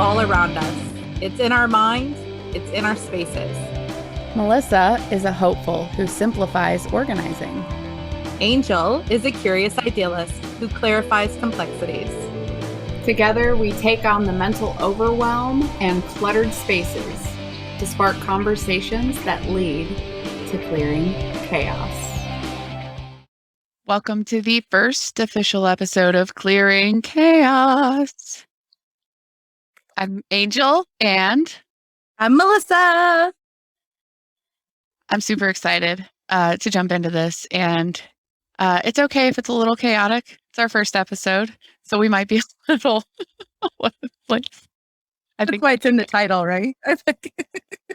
all around us. It's in our minds, it's in our spaces. Melissa is a hopeful who simplifies organizing. Angel is a curious idealist who clarifies complexities. Together, we take on the mental overwhelm and cluttered spaces to spark conversations that lead to clearing chaos. Welcome to the first official episode of Clearing Chaos. I'm Angel and I'm Melissa. I'm super excited to jump into this, and it's okay if it's a little chaotic. It's our first episode, so we might be a little all over the place. That's why it's in the title, right?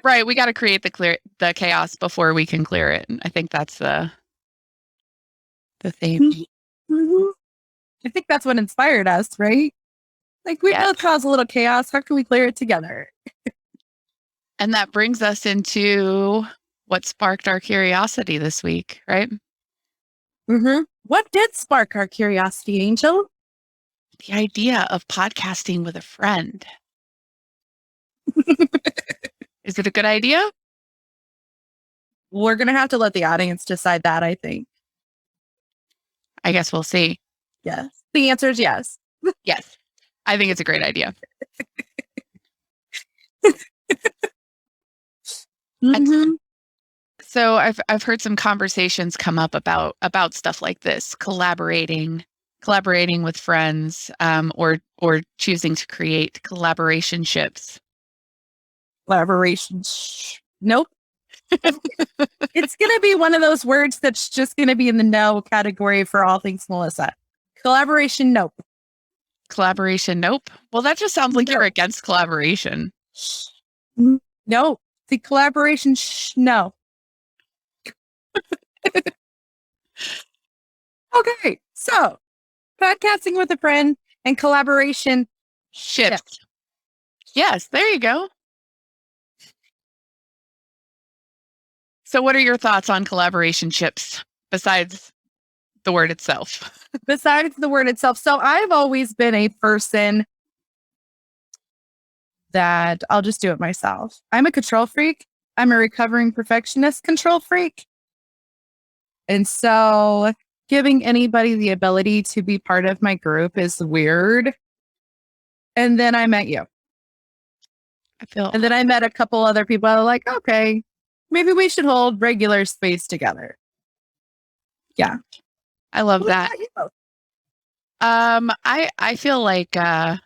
Right, we got to create the chaos before we can clear it. And I think that's the theme. Mm-hmm. I think that's what inspired us, right? Like, we both cause a little chaos. How can we clear it together? And that brings us into what sparked our curiosity this week, right? Mm-hmm. What did spark our curiosity, Angel? The idea of podcasting with a friend. Is it a good idea? We're going to have to let the audience decide that, I think. I guess we'll see. Yes. The answer is yes. Yes. I think it's a great idea. Mm-hmm. So I've heard some conversations come up about stuff like this, collaborating with friends, or choosing to create collaborationships. Nope. It's going to be one of those words that's just going to be in the no category for all things Melissa. Collaboration, nope. Collaboration, nope. Well, that just sounds like you're against collaboration. No. The collaboration, no. Okay, so podcasting with a friend and collaboration shift. Yes, there you go. So what are your thoughts on collaborationships besides the word itself? Besides the word itself. So I've always been a person that I'll just do it myself. I'm a control freak. I'm a recovering perfectionist control freak. And so giving anybody the ability to be part of my group is weird. And then I met you. And then I met a couple other people. I was like, okay, maybe we should hold regular space together. Yeah. I love that. I feel like I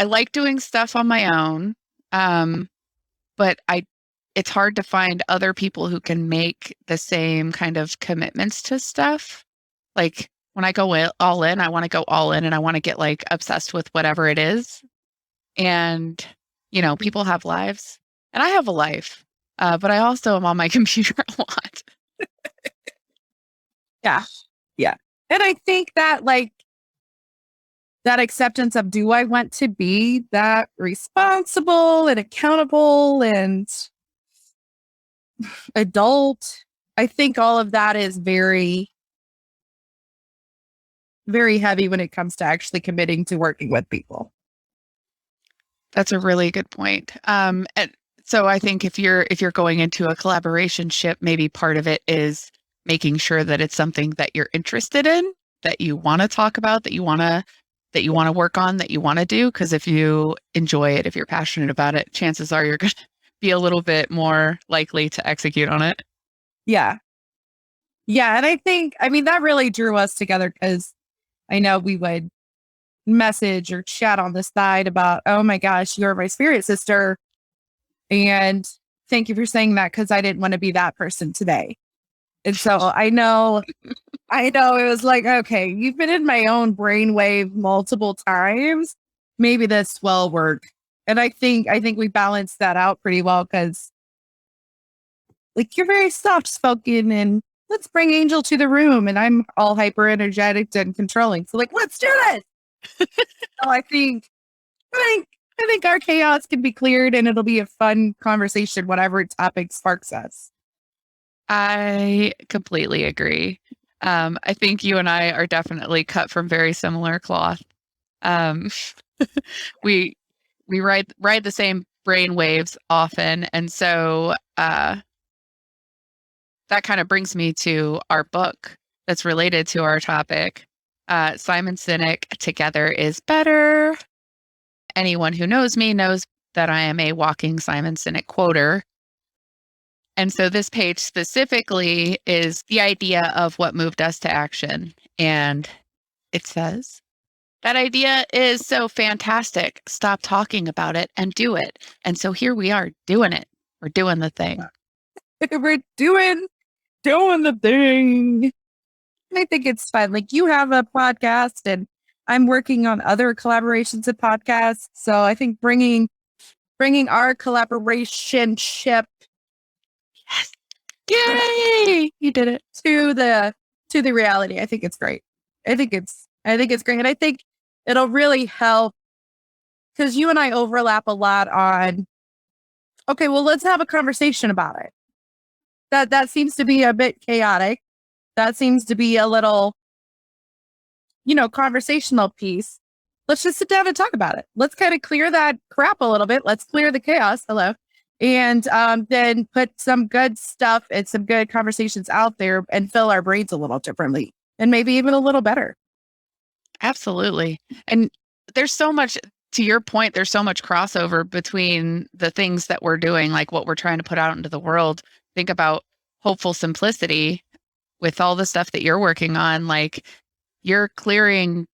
like doing stuff on my own. But it's hard to find other people who can make the same kind of commitments to stuff. Like when I go all in, I want to go all in and I want to get like obsessed with whatever it is. And, people have lives and I have a life, but I also am on my computer a lot. Yeah. Yeah. And I think that that acceptance of, do I want to be that responsible and accountable and adult? I think all of that is very, very heavy when it comes to actually committing to working with people. That's a really good point. And so I think if you're going into a collaborationship, maybe part of it is making sure that it's something that you're interested in, that you want to talk about, that you want to work on, that you want to do. Because if you enjoy it, if you're passionate about it, chances are you're going to be a little bit more likely to execute on it. Yeah. Yeah. And I mean, that really drew us together because I know we would message or chat on the side about, oh my gosh, you're my spirit sister. And thank you for saying that, because I didn't want to be that person today. And so I know it was like, okay, you've been in my own brainwave multiple times. Maybe this will work. And I think we balanced that out pretty well, because like, you're very soft spoken and let's bring Angel to the room. And I'm all hyper energetic and controlling. So like, let's do this. So I think our chaos can be cleared and it'll be a fun conversation, whatever topic sparks us. I completely agree. I think you and I are definitely cut from very similar cloth. we ride the same brain waves often. And so that kind of brings me to our book that's related to our topic. Simon Sinek Together is Better. Anyone who knows me knows that I am a walking Simon Sinek quoter. And so this page specifically is the idea of what moved us to action. And it says, that idea is so fantastic. Stop talking about it and do it. And so here we are doing it. We're doing the thing. We're doing the thing. I think it's fun. Like, you have a podcast and I'm working on other collaborations and podcasts. So I think bringing our collaborationship, Yes. Yay! You did it. to the reality. I think it's great. I think it's great. And I think it'll really help, because you and I overlap a lot on, okay, well, let's have a conversation about it. That seems to be a bit chaotic. That seems to be a little, conversational piece. Let's just sit down and talk about it. Let's kind of clear that crap a little bit. Let's clear the chaos. Hello. And then put some good stuff and some good conversations out there and fill our brains a little differently and maybe even a little better. Absolutely. And there's so much, to your point, there's so much crossover between the things that we're doing, like what we're trying to put out into the world. Think about hopeful simplicity with all the stuff that you're working on. Like, you're clearing,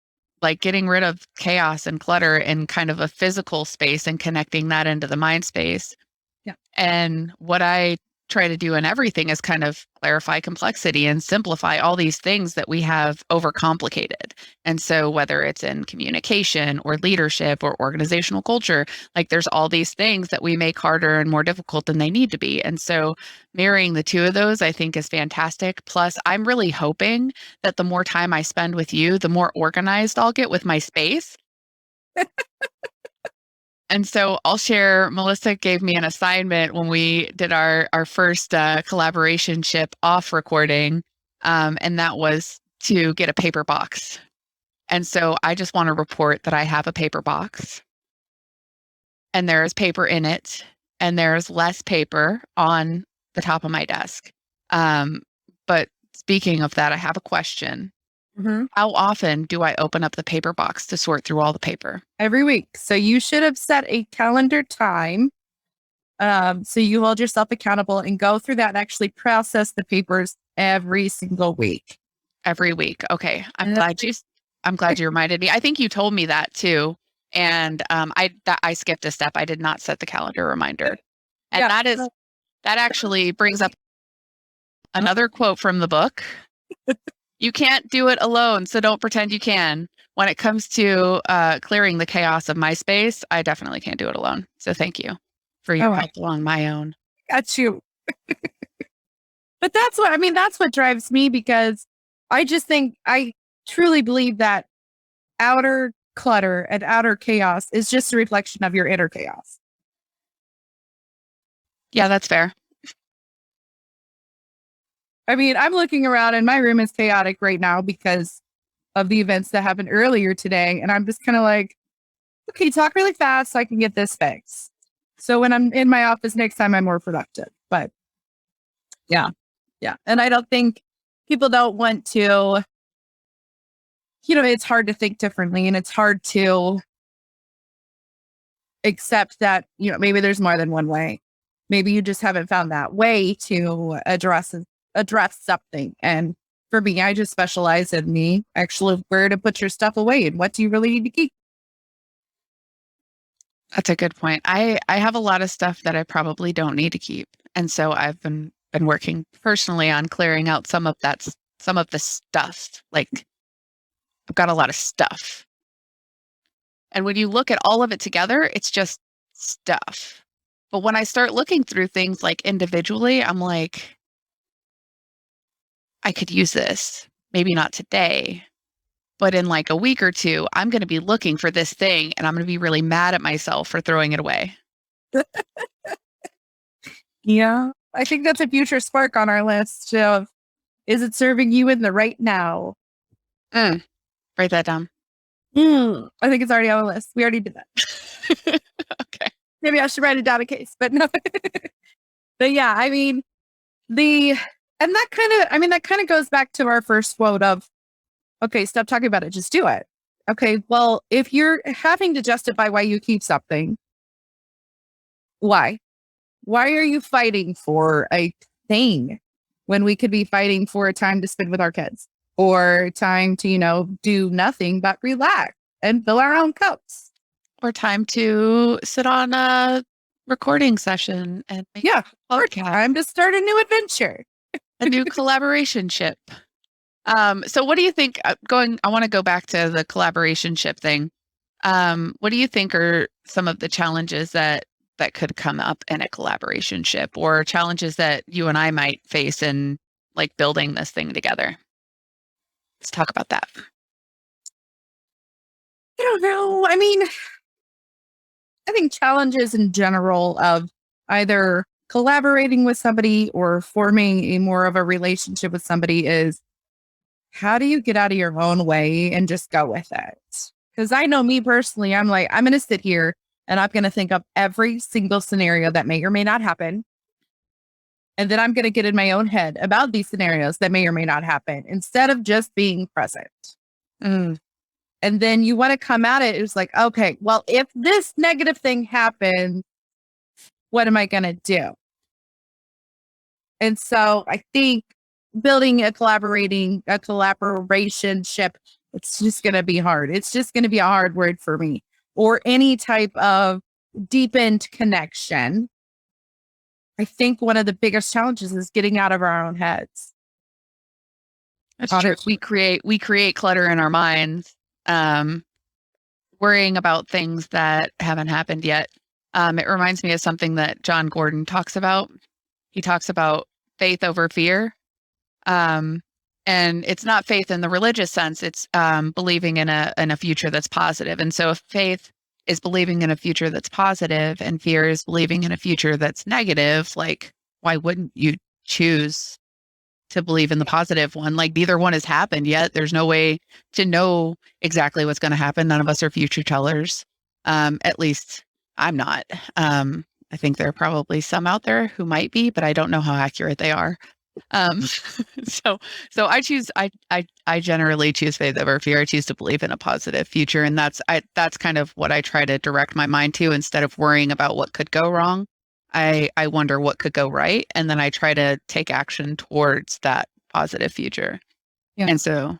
like getting rid of chaos and clutter in kind of a physical space and connecting that into the mind space. Yeah. And what I try to do in everything is kind of clarify complexity and simplify all these things that we have overcomplicated. And so whether it's in communication or leadership or organizational culture, like there's all these things that we make harder and more difficult than they need to be. And so marrying the two of those, I think, is fantastic. Plus, I'm really hoping that the more time I spend with you, the more organized I'll get with my space. And so I'll share, Melissa gave me an assignment when we did our first Collaborationship off recording, and that was to get a paper box. And so I just want to report that I have a paper box, and there is paper in it, and there's less paper on the top of my desk. But speaking of that, I have a question. Mm-hmm. How often do I open up the paper box to sort through all the paper? Every week. So you should have set a calendar time. So you hold yourself accountable and go through that and actually process the papers every single week. Every week. Okay. I'm glad you reminded me. I think you told me that too. And I skipped a step. I did not set the calendar reminder. And Yeah. that actually brings up another quote from the book. You can't do it alone, so don't pretend you can. When it comes to clearing the chaos of my space, I definitely can't do it alone. So thank you for your help along my own. Got you. But that's what drives me, because I truly believe that outer clutter and outer chaos is just a reflection of your inner chaos. Yeah, that's fair. I mean, I'm looking around and my room is chaotic right now because of the events that happened earlier today. And I'm just kind of like, okay, talk really fast so I can get this fixed. So when I'm in my office next time, I'm more productive. But yeah. And I don't think people don't want to, it's hard to think differently, and it's hard to accept that, maybe there's more than one way. Maybe you just haven't found that way to address something. And for me, I just specialize in where to put your stuff away and what do you really need to keep. That's a good point. I have a lot of stuff that I probably don't need to keep. And so I've been working personally on clearing out some of the stuff. Like, I've got a lot of stuff. And when you look at all of it together, it's just stuff. But when I start looking through things like individually, I'm like, I could use this. Maybe not today, but in like a week or two, I'm going to be looking for this thing and I'm going to be really mad at myself for throwing it away. Yeah. I think that's a future spark on our list of, is it serving you in the right now? Write that down. I think it's already on the list. We already did that. Okay. Maybe I should write it down in case, but no. But yeah, I mean, that kind of goes back to our first quote of, okay, stop talking about it, just do it. Okay, well, if you're having to justify why you keep something, why? Why are you fighting for a thing when we could be fighting for a time to spend with our kids or time to, do nothing but relax and fill our own cups? Or time to sit on a recording session and make or time to start a new adventure. a new collaborationship. So what do you think, I want to go back to the collaborationship thing. What do you think are some of the challenges that could come up in a collaborationship, or challenges that you and I might face in like building this thing together? Let's talk about that. I don't know. I mean, I think challenges in general of either collaborating with somebody or forming a more of a relationship with somebody is, how do you get out of your own way and just go with it? Because I know me personally, I'm like, I'm going to sit here and I'm going to think of every single scenario that may or may not happen. And then I'm going to get in my own head about these scenarios that may or may not happen instead of just being present. And then you want to come at it. It's like, okay, well, if this negative thing happens, what am I going to do? And so I think building a collaborationship, it's just going to be hard. It's just going to be a hard word for me, or any type of deepened connection. I think one of the biggest challenges is getting out of our own heads. That's true. We create clutter in our minds, worrying about things that haven't happened yet. It reminds me of something that John Gordon talks about. He talks about faith over fear. And it's not faith in the religious sense. It's believing in a future that's positive. And so if faith is believing in a future that's positive and fear is believing in a future that's negative, like, why wouldn't you choose to believe in the positive one? Like, neither one has happened yet. There's no way to know exactly what's going to happen. None of us are future tellers. At least I'm not. I think there are probably some out there who might be, but I don't know how accurate they are. So I generally choose faith over fear. I choose to believe in a positive future. And that's kind of what I try to direct my mind to. Instead of worrying about what could go wrong, I wonder what could go right. And then I try to take action towards that positive future. Yeah. And so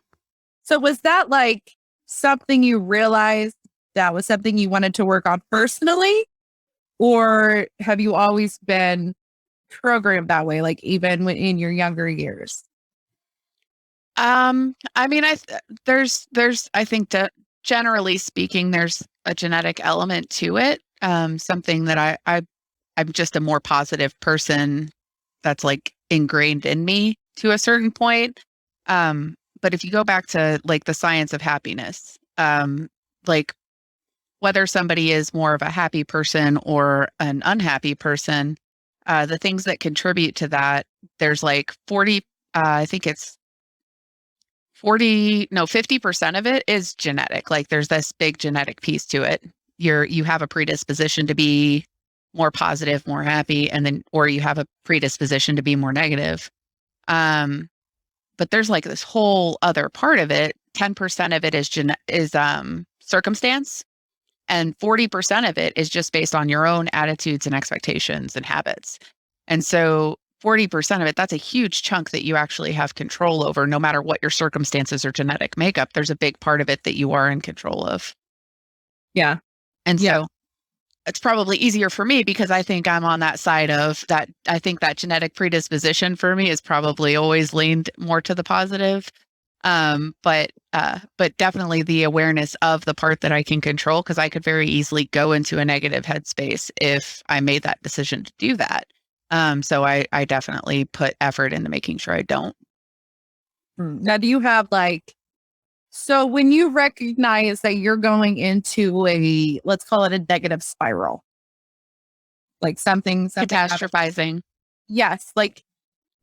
was that like something you realized that was something you wanted to work on personally? Or have you always been programmed that way, like even in your younger years? I mean, I think that generally speaking, there's a genetic element to it. Something that I'm just a more positive person that's like ingrained in me to a certain point. But if you go back to like the science of happiness, like whether somebody is more of a happy person or an unhappy person, the things that contribute to that, there's like 50% of it is genetic. Like there's this big genetic piece to it. You have a predisposition to be more positive, more happy, or you have a predisposition to be more negative. But there's like this whole other part of it. 10% of it is circumstance, and 40% of it is just based on your own attitudes and expectations and habits. And so 40% of it, that's a huge chunk that you actually have control over, no matter what your circumstances or genetic makeup. There's a big part of it that you are in control of. Yeah. And so it's probably easier for me because I think I'm on that side of that. I think that genetic predisposition for me is probably always leaned more to the positive. But definitely the awareness of the part that I can control, because I could very easily go into a negative headspace if I made that decision to do that. So I definitely put effort into making sure I don't. Now, do you have so when you recognize that you're going into let's call it a negative spiral, like something Catastrophizing. Yes. Like,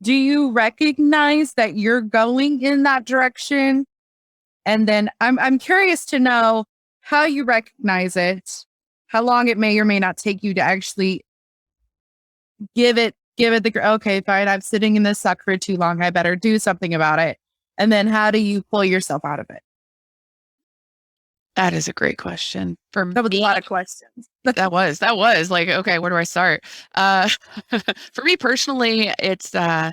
do you recognize that you're going in that direction? And then I'm curious to know how you recognize it, how long it may or may not take you to actually give it okay, fine, I'm sitting in this suck for too long. I better do something about it. And then how do you pull yourself out of it? That is a great question. For That was me, a lot of questions. that was like, okay, where do I start? For me personally, it's I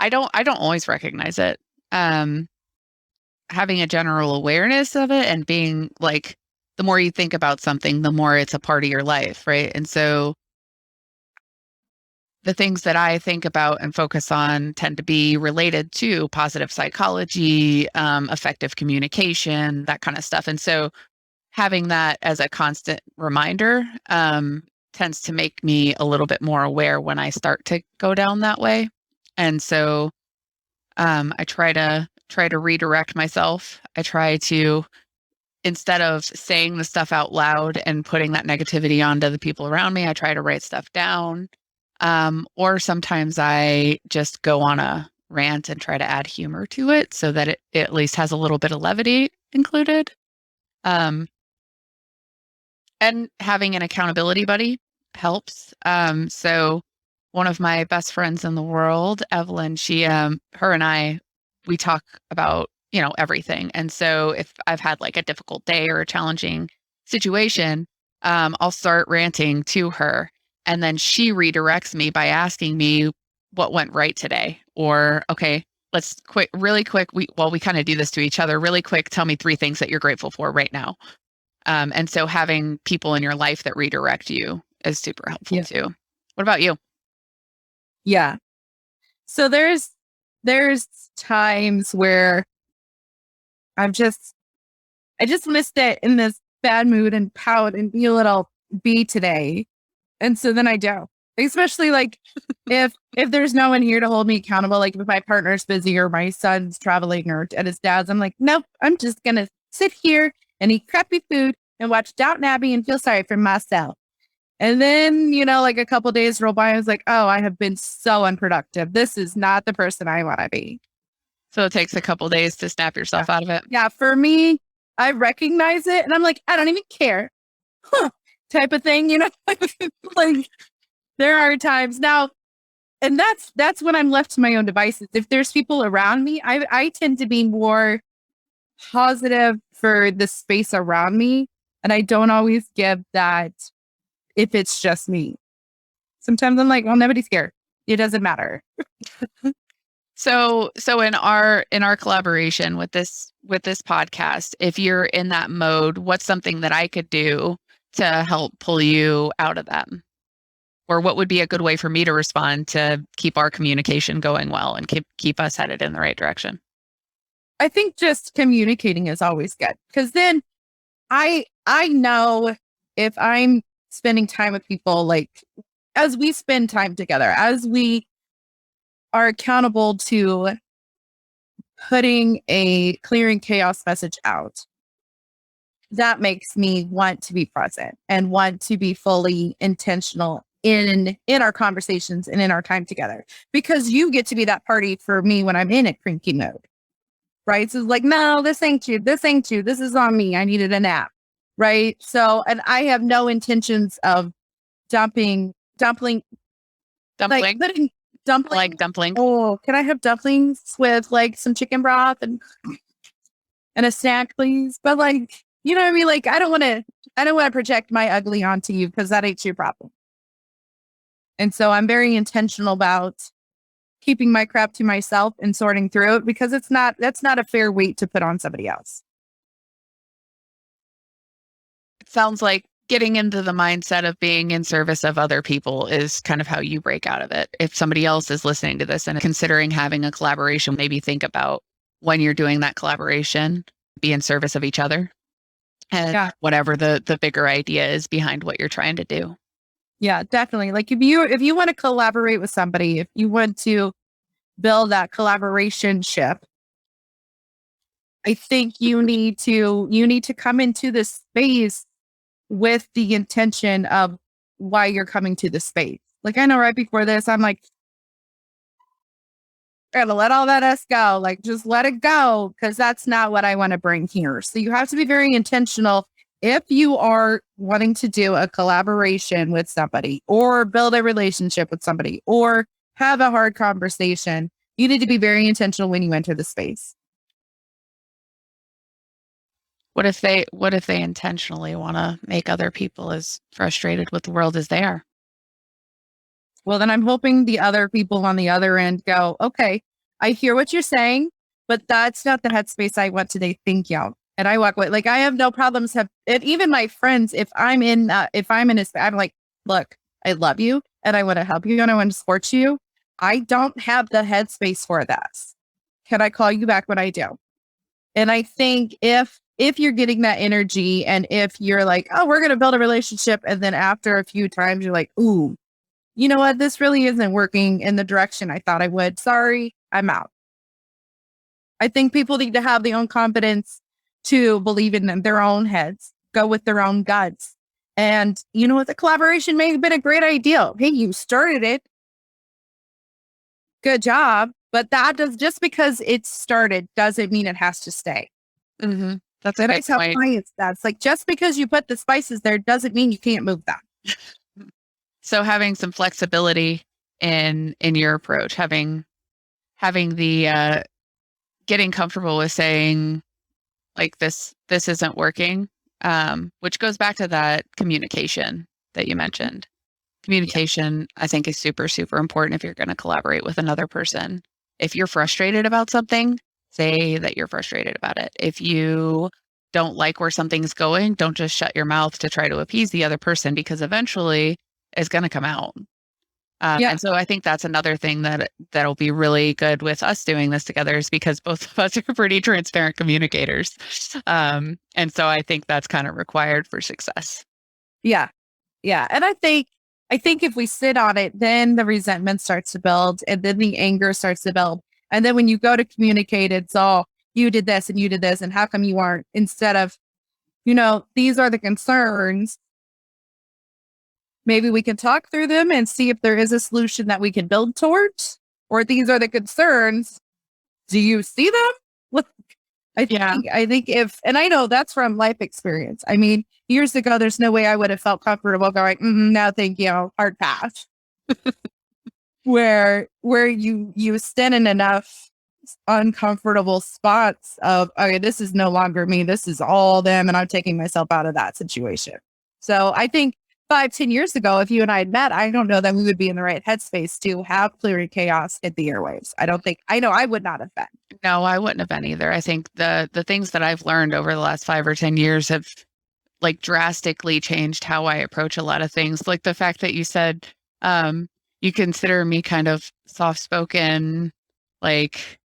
don't always recognize it. Having a general awareness of it and being like, the more you think about something, the more it's a part of your life, right? And so the things that I think about and focus on tend to be related to positive psychology, effective communication, that kind of stuff. And so having that as a constant reminder tends to make me a little bit more aware when I start to go down that way. And so I try to redirect myself. I try to, instead of saying the stuff out loud and putting that negativity onto the people around me, I try to write stuff down. Or sometimes I just go on a rant and try to add humor to it so that it at least has a little bit of levity included. And having an accountability buddy helps. So one of my best friends in the world, Evelyn, she, her and I, we talk about, everything. And so if I've had like a difficult day or a challenging situation, I'll start ranting to her. And then she redirects me by asking me what went right today. Or, okay, let's really quick. We kind of do this to each other really quick. Tell me 3 things that you're grateful for right now. And so having people in your life that redirect you is super helpful too. What about you? Yeah. So there's times where I just want to stay in this bad mood and pout and be a little B today. And so then I do. Especially like if there's no one here to hold me accountable, like if my partner's busy or my son's traveling or at his dad's, I'm like, nope, I'm just gonna sit here and eat crappy food and watch Downton Abbey and feel sorry for myself. And then, like a couple days roll by, I was like, oh, I have been so unproductive. This is not the person I want to be. So it takes a couple days to snap yourself out of it. Yeah, for me, I recognize it and I'm like, I don't even care. Type of thing, like there are times now, and that's when I'm left to my own devices. If there's people around me, I tend to be more positive for the space around me. And I don't always give that if it's just me. Sometimes I'm like, well, nobody's scared. It doesn't matter. So in our collaboration with this podcast, if you're in that mode, what's something that I could do to help pull you out of that? Or what would be a good way for me to respond to keep our communication going well and keep us headed in the right direction? I think just communicating is always good, because then I know if I'm spending time with people, like as we spend time together, as we are accountable to putting a clearing chaos message out, that makes me want to be present and want to be fully intentional in our conversations and in our time together, because you get to be that party for me when I'm in a cranky mode, right? So it's like, no, this ain't you. This is on me. I needed a nap, right? So, and I have no intentions of dumpling, like putting dumpling. Like dumpling. Oh, can I have dumplings with like some chicken broth and a snack, please? But like, you know what I mean? Like, I don't want to project my ugly onto you, because that ain't your problem. And so I'm very intentional about keeping my crap to myself and sorting through it, because that's not a fair weight to put on somebody else. It sounds like getting into the mindset of being in service of other people is kind of how you break out of it. If somebody else is listening to this and considering having a collaboration, maybe think about when you're doing that collaboration, be in service of each other and whatever the bigger idea is behind what you're trying to do. Yeah, definitely. Like if you want to collaborate with somebody, if you want to build that collaborationship, I think you need to come into this space with the intention of why you're coming to the space. Like I know right before this, I'm like, We're gonna let all that S go. Like, just let it go, because that's not what I want to bring here. So you have to be very intentional if you are wanting to do a collaboration with somebody or build a relationship with somebody or have a hard conversation. You need to be very intentional when you enter the space. What if they intentionally want to make other people as frustrated with the world as they are? Well, then I'm hoping the other people on the other end go, okay, I hear what you're saying, but that's not the headspace I want today. Thank you. And I walk away. Like, I have no problems. And even my friends, if I'm in I'm like, look, I love you and I want to help you and I want to support you. I don't have the headspace for this. Can I call you back when I do? And I think if you're getting that energy and if you're like, oh, we're going to build a relationship. And then after a few times, you're like, ooh, you know what? This really isn't working in the direction I thought I would. Sorry, I'm out. I think people need to have their own confidence to believe in their own heads, go with their own guts. And you know what? The collaboration may have been a great idea. Hey, you started it. Good job. But just because it started doesn't mean it has to stay. Mm-hmm. That's a And I good tell point. clients that's like, just because you put the spices there doesn't mean you can't move them. So having some flexibility in your approach, having the getting comfortable with saying like this isn't working, which goes back to that communication that you mentioned. Communication, I think, is super, super important if you're going to collaborate with another person. If you're frustrated about something, say that you're frustrated about it. If you don't like where something's going, don't just shut your mouth to try to appease the other person, because eventually it's going to come out. And so I think that's another thing that'll be really good with us doing this together, is because both of us are pretty transparent communicators. And so I think that's kind of required for success. Yeah. Yeah. And I think if we sit on it, then the resentment starts to build and then the anger starts to build. And then when you go to communicate, it's all, you did this and you did this. And how come you aren't? Instead of, these are the concerns. Maybe we can talk through them and see if there is a solution that we can build towards, or these are the concerns. Do you see them? I think and I know that's from life experience. I mean, years ago, there's no way I would have felt comfortable going, no, thank you, hard pass. where you stand in enough uncomfortable spots of, okay, this is no longer me, this is all them, and I'm taking myself out of that situation. So I think 5-10 years ago, if you and I had met, I don't know that we would be in the right headspace to have clearing chaos hit the airwaves. I know I would not have been. No, I wouldn't have been either. I think the things that I've learned over the last 5 or 10 years have like drastically changed how I approach a lot of things. Like the fact that you said, you consider me kind of soft-spoken, like,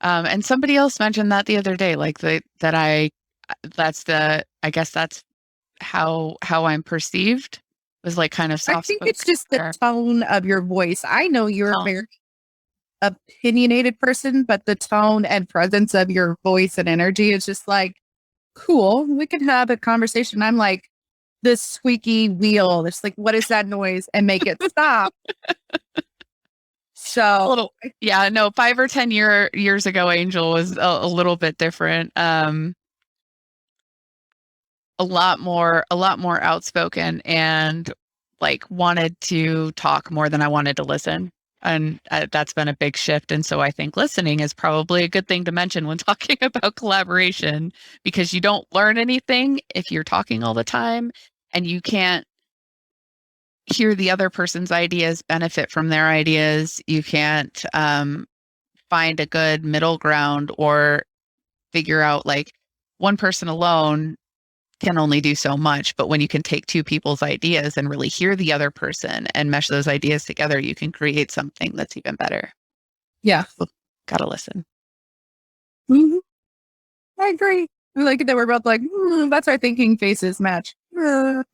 and somebody else mentioned that the other day, like I guess that's how I'm perceived, was like kind of soft. I think it's just the tone of your voice. I know you're a very opinionated person, but the tone and presence of your voice and energy is just like, cool, we can have a conversation. I'm like this squeaky wheel. It's like, what is that noise? And make it stop. So 5 or 10 years ago, Angel was a little bit different. A lot more outspoken and like wanted to talk more than I wanted to listen. And that's been a big shift. And so I think listening is probably a good thing to mention when talking about collaboration, because you don't learn anything if you're talking all the time and you can't hear the other person's ideas, benefit from their ideas. You can't find a good middle ground or figure out, like, one person alone can only do so much, but when you can take two people's ideas and really hear the other person and mesh those ideas together, you can create something that's even better. Yeah. Gotta listen. Mm-hmm. I agree. I like it that we're both like, that's our thinking faces match. And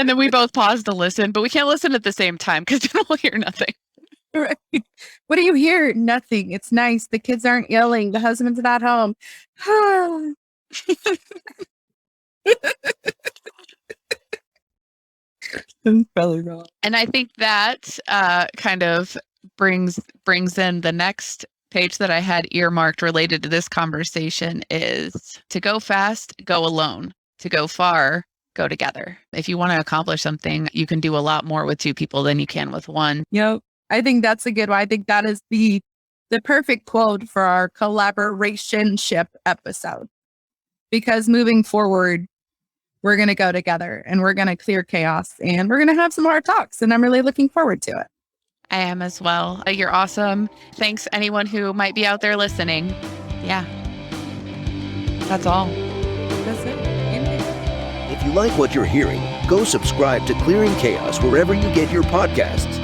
then we both pause to listen, but we can't listen at the same time because then we'll hear nothing. Right. What do you hear? Nothing. It's nice. The kids aren't yelling. The husband's not home. That's probably wrong. And I think that kind of brings in the next page that I had earmarked related to this conversation is to go fast, go alone. To go far, go together. If you want to accomplish something, you can do a lot more with two people than you can with one. Yep. I think that's a good one. I think that is the perfect quote for our collaborationship episode. Because moving forward, we're going to go together and we're going to clear chaos and we're going to have some hard talks. And I'm really looking forward to it. I am as well. You're awesome. Thanks anyone who might be out there listening. Yeah. That's all. That's it. If you like what you're hearing, go subscribe to Clearing Chaos wherever you get your podcasts.